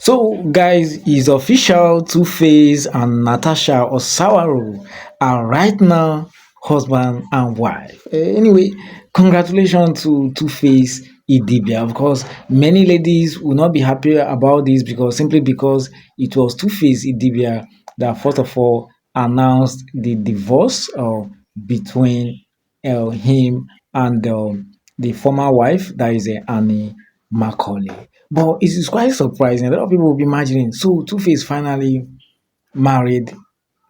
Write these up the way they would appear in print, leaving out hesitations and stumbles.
So, guys, it's official. Two Face and Natasha Osawaru are right now husband and wife. Anyway, congratulations to Two Face Idibia. Of course, many ladies will not be happy about this because simply because it was Two Face Idibia that first of all announced the divorce between him and the former wife, that is Annie Macaulay. But it is quite surprising. A lot of people will be imagining, so Two Face finally married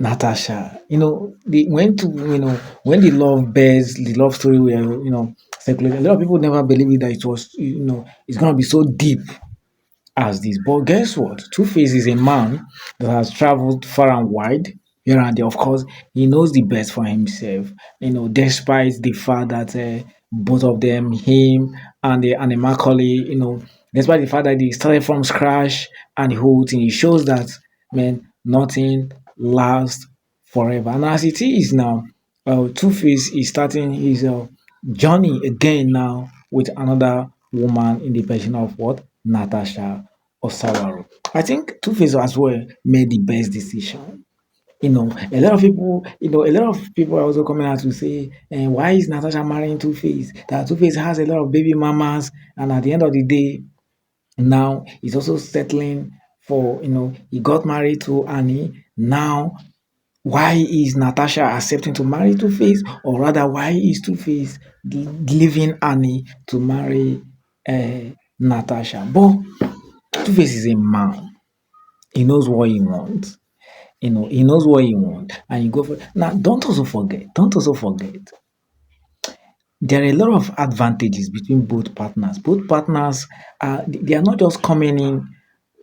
Natasha. When the love bears, the love story were circulated. A lot of people never believed that it was it's gonna be so deep as this. But guess what? Two Face is a man that has traveled far and wide here and there. Of course, he knows the best for himself. Despite the fact that both of them, him and the Macaulay, despite the fact that they started from scratch and the whole thing, it shows that man, nothing lasts forever. And as it is now, Two Face is starting his journey again now with another woman in the person of what? Natasha Osawaru. I think Two Face as well made the best decision. A lot of people are also coming out to say, why is Natasha marrying Two Face? That Two Face has a lot of baby mamas, and at the end of the day, now he's also settling for, he got married to Annie. Now why is Natasha accepting to marry Two Face, or rather, why is Two Face leaving Annie to marry Natasha? But Two Face is a man. He knows what he wants. He knows what he wants, and you go for now. Don't also forget. There are a lot of advantages between both partners. Both partners they are not just coming in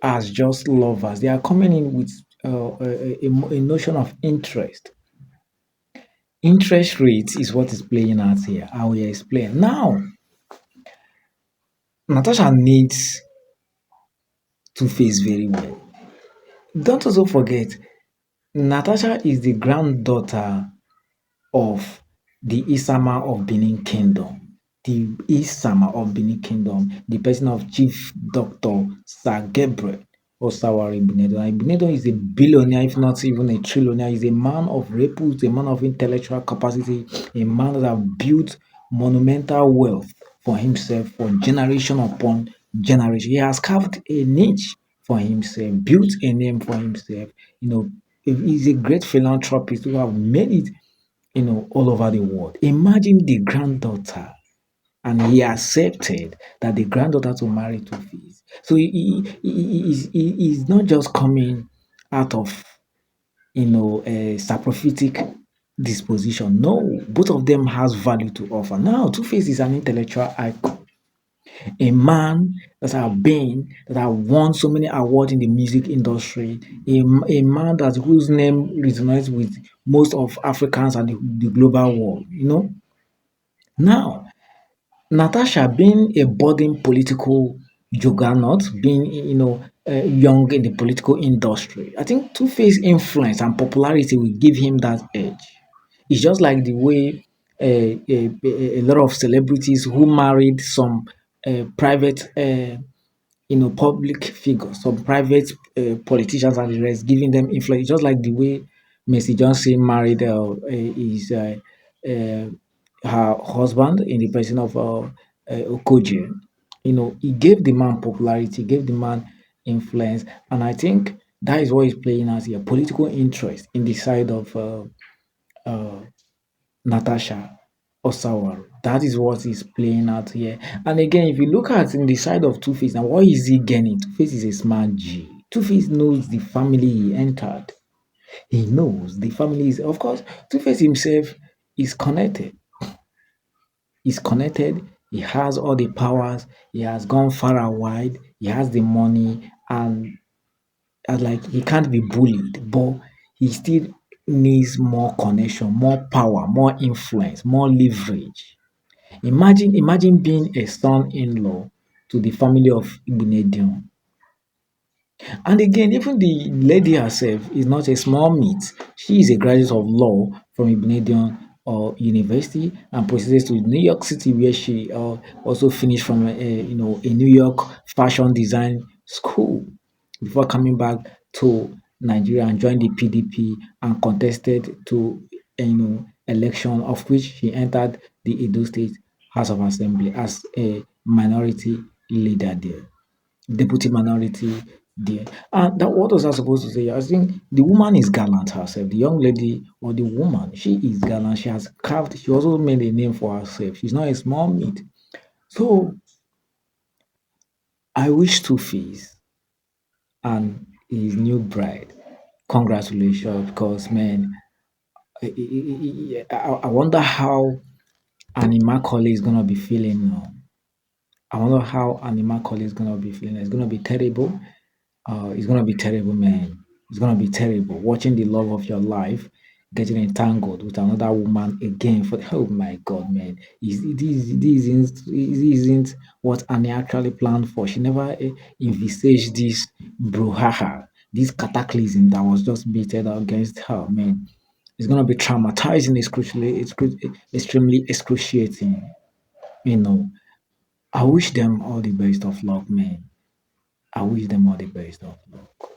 as just lovers. They are coming in with a notion of interest. Interest rates is what is playing out here. I will explain. Now, Natasha needs Two Face very well. Don't also forget, Natasha is the granddaughter of the Isama of Benin Kingdom. The Isama of Benin Kingdom, the person of Chief Doctor Sir Gabriel Osawari Benedo. And Benedo is a billionaire, if not even a trillionaire. He's a man of repute, a man of intellectual capacity, a man that has built monumental wealth for himself for generation upon generation. He has carved a niche for himself, built a name for himself. He's a great philanthropist who have made it all over the world. Imagine the granddaughter, and he accepted that the granddaughter to marry Two Face. So he's not just coming out of a saprophytic disposition. No, both of them has value to offer. Now, Two Face is an intellectual icon, a man that have won so many awards in the music industry, a man that whose name resonates with most of Africans and the global world. Now, Natasha being a budding political juggernaut, being young in the political industry, I think Two Face influence and popularity will give him that edge. It's just like the way a lot of celebrities who married some private, public figures, some private politicians and the rest, giving them influence. Just like the way Mercy Johnson married his her husband in the person of Okoje. He gave the man popularity, gave the man influence, and I think that is what is playing as here political interest in the side of uh, Natasha Osawaru. That is what is playing out here. And again, if you look at in the side of Two Face, now what is he gaining? Two Face is a smart G. Two Face knows the family he entered. He knows the family is, of course, Two Face himself is connected. He's connected. He has all the powers. He has gone far and wide. He has the money, and like he can't be bullied, but he still needs more connection, more power, more influence, more leverage. Imagine being a son-in-law to the family of Ibinedion. And again, even the lady herself is not a small meat. She is a graduate of law from Ibinedion University and proceeded to New York City, where she also finished from a New York fashion design school. before coming back to Nigeria and joined the PDP and contested to election, of which she entered the Edo State House of Assembly as a minority leader there, deputy minority there. And that, what was I supposed to say? I think the woman is gallant herself. The young lady or the woman, she is gallant. She has carved. She also made a name for herself. She's not a small meat. So I wish Two Face and his new bride congratulations, because man, I wonder how Annie Macaulay is gonna be feeling now. I wonder how Annie Macaulay is gonna be feeling. It's gonna be terrible. It's gonna be terrible, man. It's gonna be terrible. Watching the love of your life getting entangled with another woman again. For oh my god, man, this isn't what Annie actually planned for. She never envisaged this brouhaha, this cataclysm that was just meted against her, man. It's gonna be traumatizing, extremely excruciating. You know, I wish them all the best of luck, man. I wish them all the best of luck.